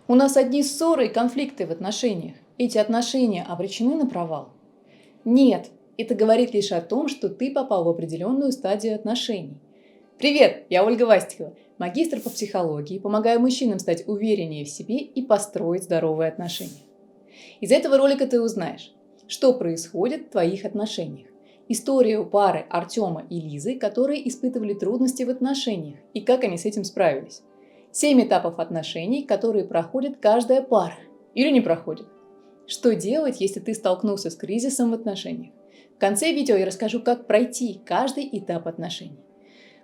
У нас одни ссоры и конфликты в отношениях. Эти отношения обречены на провал? Нет, это говорит лишь о том, что ты попал в определенную стадию отношений. Привет, я Ольга Вастикова, магистр по психологии, помогаю мужчинам стать увереннее в себе и построить здоровые отношения. Из этого ролика ты узнаешь, что происходит в твоих отношениях. Историю пары Артема и Лизы, которые испытывали трудности в отношениях, и как они с этим справились. 7 этапов отношений, которые проходит каждая пара или не проходит. Что делать, если ты столкнулся с кризисом в отношениях? В конце видео я расскажу, как пройти каждый этап отношений.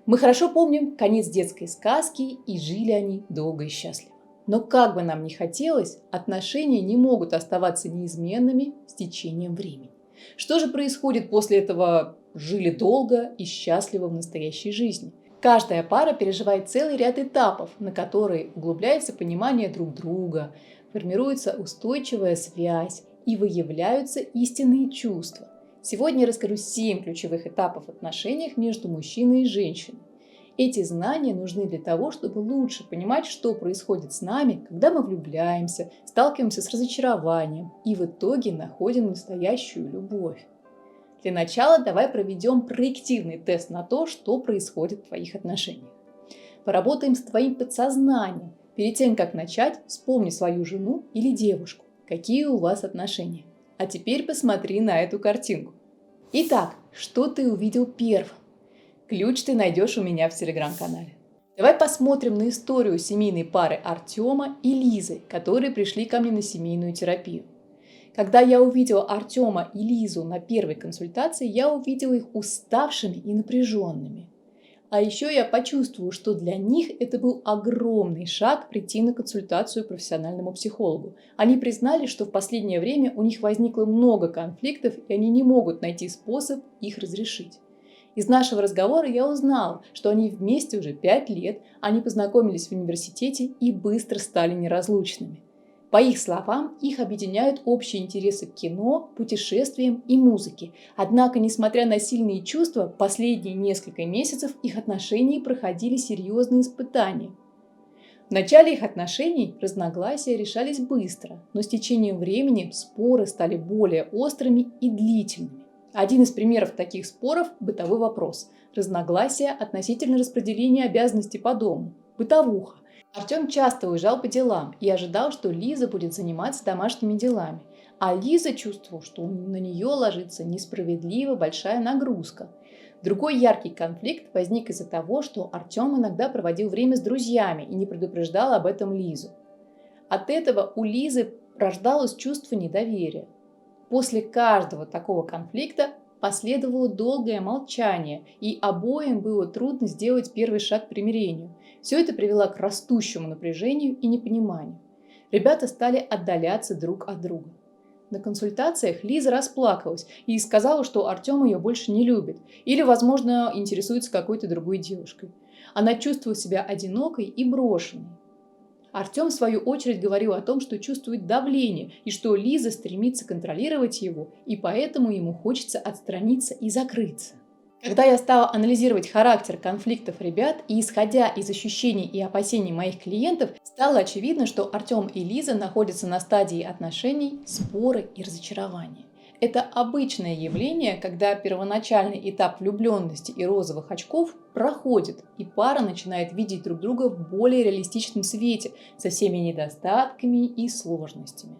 Мы хорошо помним конец детской сказки, и жили они долго и счастливо. Но как бы нам ни хотелось, отношения не могут оставаться неизменными с течением времени. Что же происходит после этого «жили долго и счастливо в настоящей жизни»? Каждая пара переживает целый ряд этапов, на которые углубляется понимание друг друга, формируется устойчивая связь и выявляются истинные чувства. Сегодня я расскажу 7 ключевых этапов в отношениях между мужчиной и женщиной. Эти знания нужны для того, чтобы лучше понимать, что происходит с нами, когда мы влюбляемся, сталкиваемся с разочарованием и в итоге находим настоящую любовь. Для начала давай проведем проективный тест на то, что происходит в твоих отношениях. Поработаем с твоим подсознанием. Перед тем, как начать, вспомни свою жену или девушку. Какие у вас отношения? А теперь посмотри на эту картинку. Итак, что ты увидел первым? Ключ ты найдешь у меня в телеграм-канале. Давай посмотрим на историю семейной пары Артема и Лизы, которые пришли ко мне на семейную терапию. Когда я увидела Артема и Лизу на первой консультации, я увидела их уставшими и напряженными. А еще я почувствовала, что для них это был огромный шаг прийти на консультацию к профессиональному психологу. Они признали, что в последнее время у них возникло много конфликтов, и они не могут найти способ их разрешить. Из нашего разговора я узнала, что они вместе уже 5 лет, они познакомились в университете и быстро стали неразлучными. По их словам, их объединяют общие интересы к кино, путешествиям и музыке. Однако, несмотря на сильные чувства, последние несколько месяцев их отношения проходили серьезные испытания. В начале их отношений разногласия решались быстро, но с течением времени споры стали более острыми и длительными. Один из примеров таких споров – бытовой вопрос. Разногласия относительно распределения обязанностей по дому. Бытовуха. Артем часто уезжал по делам и ожидал, что Лиза будет заниматься домашними делами. А Лиза чувствовала, что на нее ложится несправедливо большая нагрузка. Другой яркий конфликт возник из-за того, что Артем иногда проводил время с друзьями и не предупреждал об этом Лизу. От этого у Лизы рождалось чувство недоверия. После каждого такого конфликта последовало долгое молчание, и обоим было трудно сделать первый шаг к примирению. Все это привело к растущему напряжению и непониманию. Ребята стали отдаляться друг от друга. На консультациях Лиза расплакалась и сказала, что Артем ее больше не любит или, возможно, интересуется какой-то другой девушкой. Она чувствовала себя одинокой и брошенной. Артем, в свою очередь, говорил о том, что чувствует давление и что Лиза стремится контролировать его, и поэтому ему хочется отстраниться и закрыться. Когда я стала анализировать характер конфликтов ребят и исходя из ощущений и опасений моих клиентов, стало очевидно, что Артем и Лиза находятся на стадии отношений, споры и разочарования. Это обычное явление, когда первоначальный этап влюбленности и розовых очков проходит, и пара начинает видеть друг друга в более реалистичном свете, со всеми недостатками и сложностями.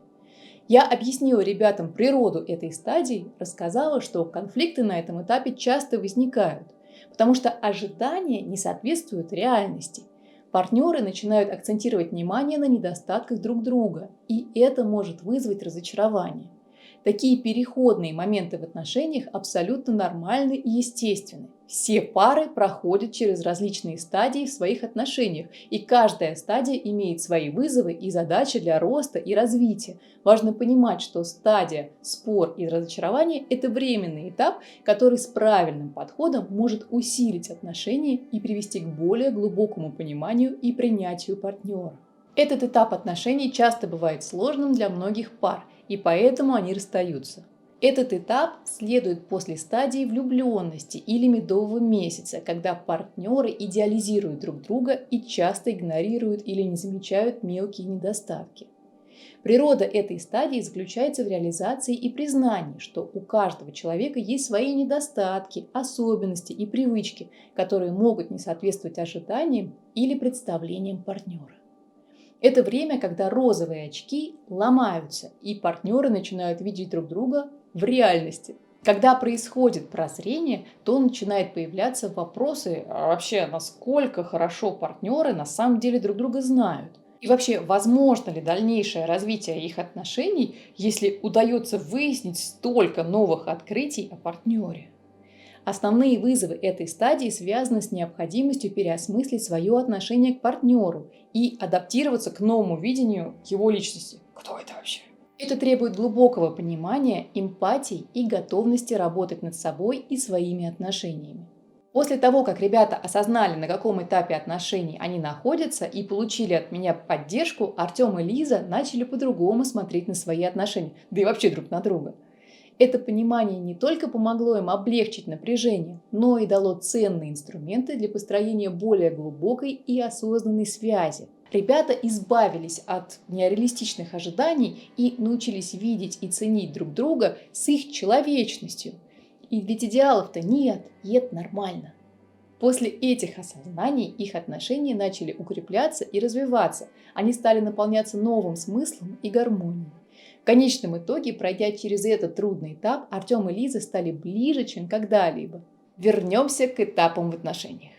Я объяснила ребятам природу этой стадии, рассказала, что конфликты на этом этапе часто возникают, потому что ожидания не соответствуют реальности. Партнеры начинают акцентировать внимание на недостатках друг друга, и это может вызвать разочарование. Такие переходные моменты в отношениях абсолютно нормальны и естественны. Все пары проходят через различные стадии в своих отношениях, и каждая стадия имеет свои вызовы и задачи для роста и развития. Важно понимать, что стадия спор и разочарование – это временный этап, который с правильным подходом может усилить отношения и привести к более глубокому пониманию и принятию партнера. Этот этап отношений часто бывает сложным для многих пар, и поэтому они расстаются. Этот этап следует после стадии влюбленности или медового месяца, когда партнеры идеализируют друг друга и часто игнорируют или не замечают мелкие недостатки. Природа этой стадии заключается в реализации и признании, что у каждого человека есть свои недостатки, особенности и привычки, которые могут не соответствовать ожиданиям или представлениям партнера. Это время, когда розовые очки ломаются, и партнеры начинают видеть друг друга в реальности. Когда происходит прозрение, то начинают появляться вопросы, а вообще, насколько хорошо партнеры на самом деле друг друга знают. И вообще, возможно ли дальнейшее развитие их отношений, если удается выяснить столько новых открытий о партнере? Основные вызовы этой стадии связаны с необходимостью переосмыслить свое отношение к партнеру и адаптироваться к новому видению его личности. Кто это вообще? Это требует глубокого понимания, эмпатии и готовности работать над собой и своими отношениями. После того, как ребята осознали, на каком этапе отношений они находятся и получили от меня поддержку, Артем и Лиза начали по-другому смотреть на свои отношения, да и вообще друг на друга. Это понимание не только помогло им облегчить напряжение, но и дало ценные инструменты для построения более глубокой и осознанной связи. Ребята избавились от нереалистичных ожиданий и научились видеть и ценить друг друга с их человечностью. И ведь идеалов-то нет, и это нормально. После этих осознаний их отношения начали укрепляться и развиваться. Они стали наполняться новым смыслом и гармонией. В конечном итоге, пройдя через этот трудный этап, Артем и Лиза стали ближе, чем когда-либо. Вернемся к этапам в отношениях.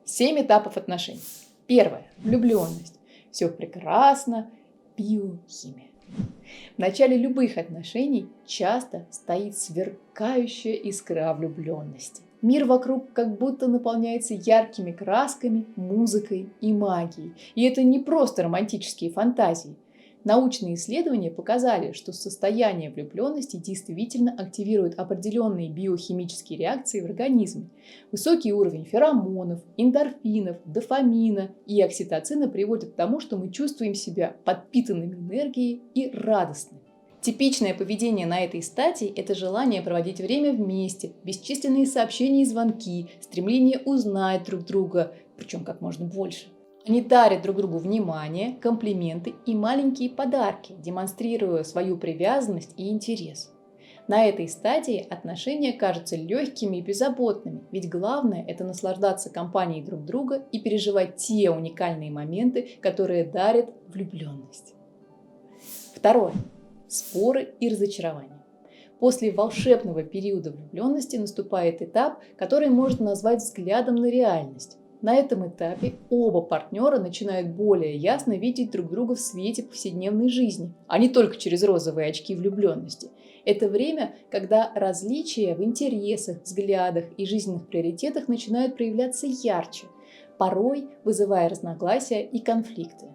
7 этапов отношений. Первое. Влюбленность. Все прекрасно. Биохимия. В начале любых отношений часто стоит сверкающая искра влюбленности. Мир вокруг как будто наполняется яркими красками, музыкой и магией. И это не просто романтические фантазии. Научные исследования показали, что состояние влюбленности действительно активирует определенные биохимические реакции в организме. Высокий уровень феромонов, эндорфинов, дофамина и окситоцина приводят к тому, что мы чувствуем себя подпитанными энергией и радостными. Типичное поведение на этой стадии – это желание проводить время вместе, бесчисленные сообщения и звонки, стремление узнать друг друга, причем как можно больше. Они дарят друг другу внимание, комплименты и маленькие подарки, демонстрируя свою привязанность и интерес. На этой стадии отношения кажутся легкими и беззаботными, ведь главное – это наслаждаться компанией друг друга и переживать те уникальные моменты, которые дарят влюбленность. Второе. Споры и разочарования. После волшебного периода влюбленности наступает этап, который можно назвать взглядом на реальность. На этом этапе оба партнера начинают более ясно видеть друг друга в свете повседневной жизни, а не только через розовые очки влюбленности. Это время, когда различия в интересах, взглядах и жизненных приоритетах начинают проявляться ярче, порой вызывая разногласия и конфликты.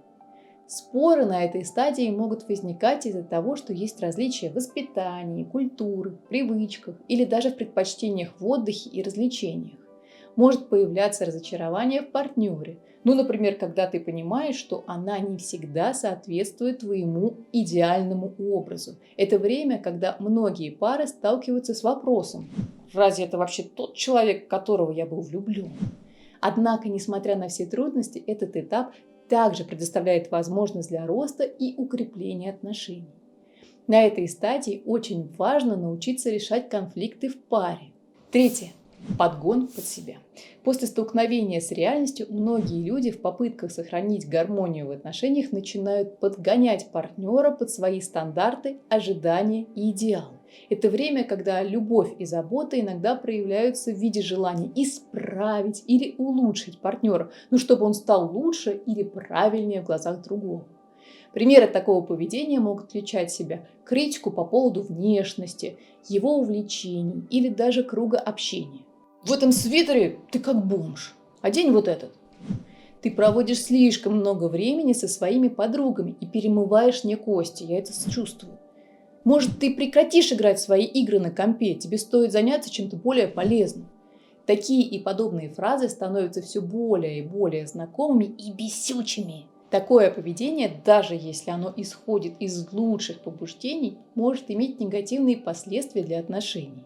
Споры на этой стадии могут возникать из-за того, что есть различия в воспитании, культуре, привычках или даже в предпочтениях в отдыхе и развлечениях. Может появляться разочарование в партнере. Например, когда ты понимаешь, что она не всегда соответствует твоему идеальному образу. Это время, когда многие пары сталкиваются с вопросом: разве это вообще тот человек, в которого я был влюблен? Однако, несмотря на все трудности, этот этап также предоставляет возможность для роста и укрепления отношений. На этой стадии очень важно научиться решать конфликты в паре. Третье. Подгон под себя. После столкновения с реальностью многие люди в попытках сохранить гармонию в отношениях начинают подгонять партнера под свои стандарты, ожидания и идеалы. Это время, когда любовь и забота иногда проявляются в виде желания исправить или улучшить партнера, чтобы он стал лучше или правильнее в глазах другого. Примеры такого поведения могут включать в себя критику по поводу внешности, его увлечений или даже круга общения. В этом свитере ты как бомж. Одень вот этот. Ты проводишь слишком много времени со своими подругами и перемываешь мне кости. Я это чувствую. Может, ты прекратишь играть в свои игры на компе? Тебе стоит заняться чем-то более полезным. Такие и подобные фразы становятся все более и более знакомыми и бесючими. Такое поведение, даже если оно исходит из лучших побуждений, может иметь негативные последствия для отношений.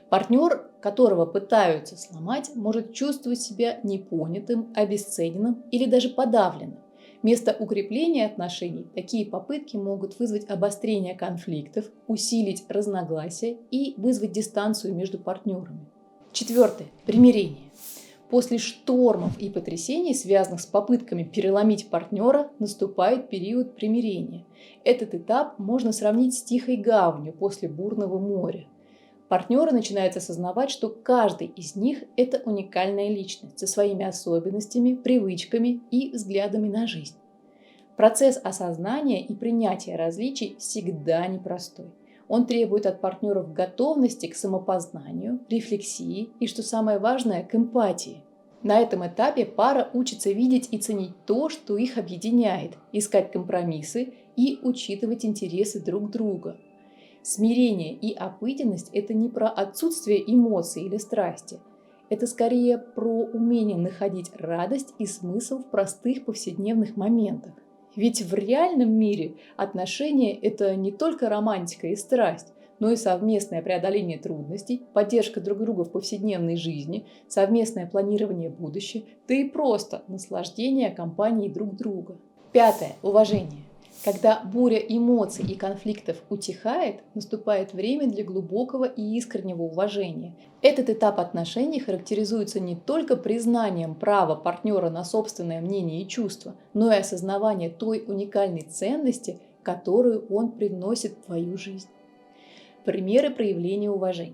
Партнер, которого пытаются сломать, может чувствовать себя непонятым, обесцененным или даже подавленным. Вместо укрепления отношений такие попытки могут вызвать обострение конфликтов, усилить разногласия и вызвать дистанцию между партнерами. Четвертое. Примирение. После штормов и потрясений, связанных с попытками переломить партнера, наступает период примирения. Этот этап можно сравнить с тихой гаванью после бурного моря. Партнеры начинают осознавать, что каждый из них – это уникальная личность со своими особенностями, привычками и взглядами на жизнь. Процесс осознания и принятия различий всегда непростой. Он требует от партнеров готовности к самопознанию, рефлексии и, что самое важное, к эмпатии. На этом этапе пара учится видеть и ценить то, что их объединяет, искать компромиссы и учитывать интересы друг друга. Смирение и обыденность – это не про отсутствие эмоций или страсти. Это скорее про умение находить радость и смысл в простых повседневных моментах. Ведь в реальном мире отношения – это не только романтика и страсть, но и совместное преодоление трудностей, поддержка друг друга в повседневной жизни, совместное планирование будущего, да и просто наслаждение компанией друг друга. Пятое. Уважение. Когда буря эмоций и конфликтов утихает, наступает время для глубокого и искреннего уважения. Этот этап отношений характеризуется не только признанием права партнера на собственное мнение и чувства, но и осознаванием той уникальной ценности, которую он приносит в твою жизнь. Примеры проявления уважения.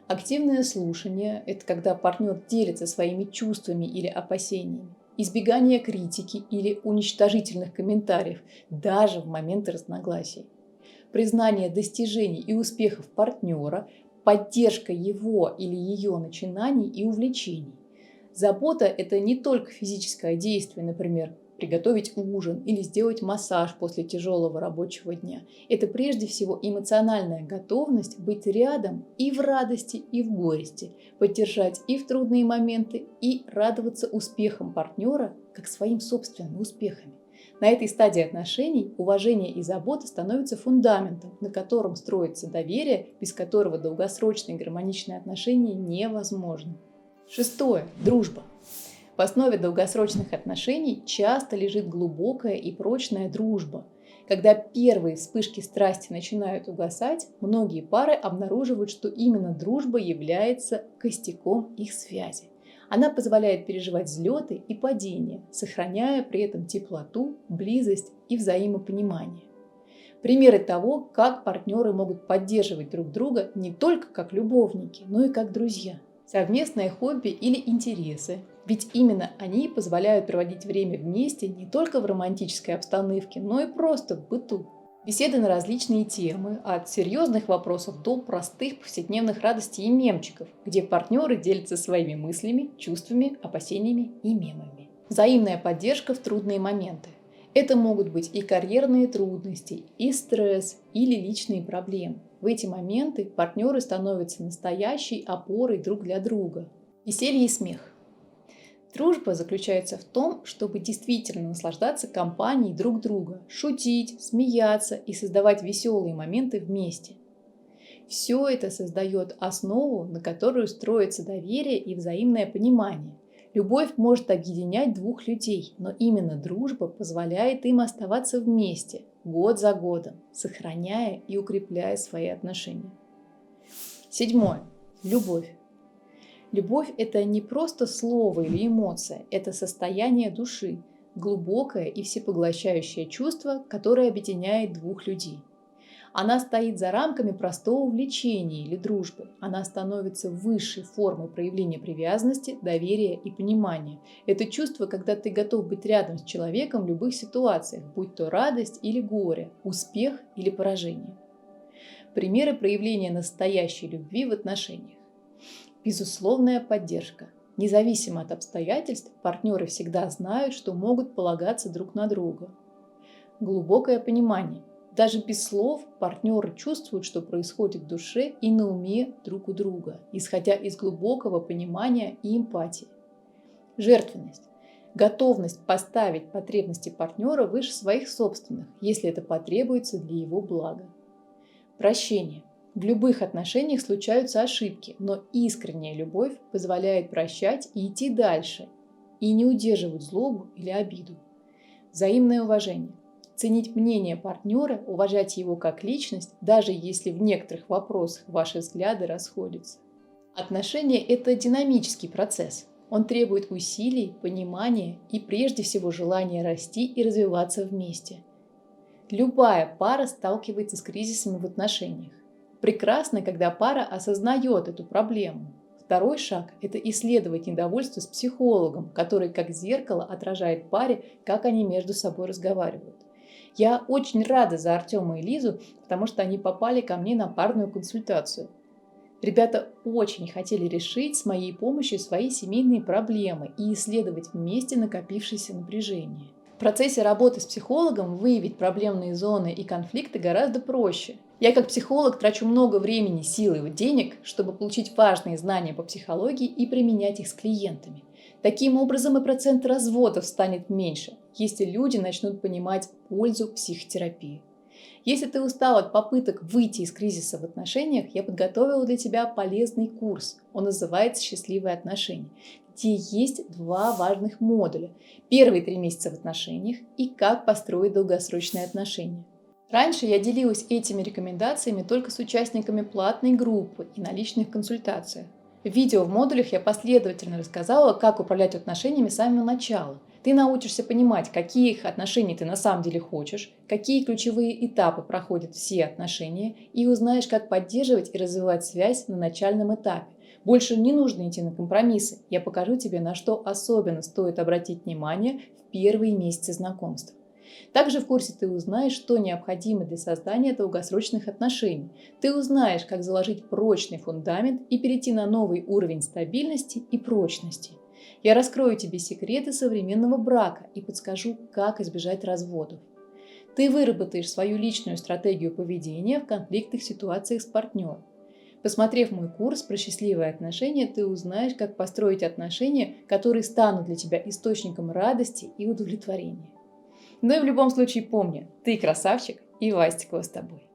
Активное слушание – это когда партнер делится своими чувствами или опасениями. Избегание критики или уничтожительных комментариев даже в моменты разногласий. Признание достижений и успехов партнера, поддержка его или ее начинаний и увлечений. Забота – это не только физическое действие, например, приготовить ужин или сделать массаж после тяжелого рабочего дня. Это прежде всего эмоциональная готовность быть рядом и в радости, и в горести, поддержать и в трудные моменты, и радоваться успехам партнера, как своим собственным успехами. На этой стадии отношений уважение и забота становятся фундаментом, на котором строится доверие, без которого долгосрочные гармоничные отношения невозможны. Шестое. Дружба. В основе долгосрочных отношений часто лежит глубокая и прочная дружба. Когда первые вспышки страсти начинают угасать, многие пары обнаруживают, что именно дружба является костяком их связи. Она позволяет переживать взлеты и падения, сохраняя при этом теплоту, близость и взаимопонимание. Примеры того, как партнеры могут поддерживать друг друга не только как любовники, но и как друзья. Совместное хобби или интересы. Ведь именно они позволяют проводить время вместе не только в романтической обстановке, но и просто в быту. Беседы на различные темы, от серьезных вопросов до простых повседневных радостей и мемчиков, где партнеры делятся своими мыслями, чувствами, опасениями и мемами. Взаимная поддержка в трудные моменты. Это могут быть и карьерные трудности, и стресс, или личные проблемы. В эти моменты партнеры становятся настоящей опорой друг для друга. Веселье и смех. Дружба заключается в том, чтобы действительно наслаждаться компанией друг друга, шутить, смеяться и создавать веселые моменты вместе. Все это создает основу, на которую строится доверие и взаимное понимание. Любовь может объединять двух людей, но именно дружба позволяет им оставаться вместе, год за годом, сохраняя и укрепляя свои отношения. Седьмое. Любовь. Любовь – это не просто слово или эмоция, это состояние души, глубокое и всепоглощающее чувство, которое объединяет двух людей. Она стоит за рамками простого увлечения или дружбы. Она становится высшей формой проявления привязанности, доверия и понимания. Это чувство, когда ты готов быть рядом с человеком в любых ситуациях, будь то радость или горе, успех или поражение. Примеры проявления настоящей любви в отношениях. Безусловная поддержка. Независимо от обстоятельств, партнеры всегда знают, что могут полагаться друг на друга. Глубокое понимание. Даже без слов партнеры чувствуют, что происходит в душе и на уме друг у друга, исходя из глубокого понимания и эмпатии. Жертвенность. Готовность поставить потребности партнера выше своих собственных, если это потребуется для его блага. Прощение. В любых отношениях случаются ошибки, но искренняя любовь позволяет прощать и идти дальше, и не удерживать злобу или обиду. Взаимное уважение. Ценить мнение партнера, уважать его как личность, даже если в некоторых вопросах ваши взгляды расходятся. Отношения – это динамический процесс. Он требует усилий, понимания и прежде всего желания расти и развиваться вместе. Любая пара сталкивается с кризисами в отношениях. Прекрасно, когда пара осознает эту проблему. Второй шаг – это исследовать недовольство с психологом, который как зеркало отражает паре, как они между собой разговаривают. Я очень рада за Артема и Лизу, потому что они попали ко мне на парную консультацию. Ребята очень хотели решить с моей помощью свои семейные проблемы и исследовать вместе накопившееся напряжение. В процессе работы с психологом выявить проблемные зоны и конфликты гораздо проще. Я как психолог трачу много времени, силы и денег, чтобы получить важные знания по психологии и применять их с клиентами. Таким образом и процент разводов станет меньше, если люди начнут понимать пользу психотерапии. Если ты устал от попыток выйти из кризиса в отношениях, я подготовила для тебя полезный курс. Он называется «Счастливые отношения», где есть 2 важных модуля. Первые 3 месяца в отношениях и как построить долгосрочные отношения. Раньше я делилась этими рекомендациями только с участниками платной группы и на личных консультациях. В видео в модулях я последовательно рассказала, как управлять отношениями с самого начала. Ты научишься понимать, каких отношений ты на самом деле хочешь, какие ключевые этапы проходят все отношения, и узнаешь, как поддерживать и развивать связь на начальном этапе. Больше не нужно идти на компромиссы. Я покажу тебе, на что особенно стоит обратить внимание в первые месяцы знакомства. Также в курсе ты узнаешь, что необходимо для создания долгосрочных отношений. Ты узнаешь, как заложить прочный фундамент и перейти на новый уровень стабильности и прочности. Я раскрою тебе секреты современного брака и подскажу, как избежать разводов. Ты выработаешь свою личную стратегию поведения в конфликтных ситуациях с партнером. Посмотрев мой курс про счастливые отношения, ты узнаешь, как построить отношения, которые станут для тебя источником радости и удовлетворения. Ну и в любом случае помни, ты красавчик, и Вастикова с тобой.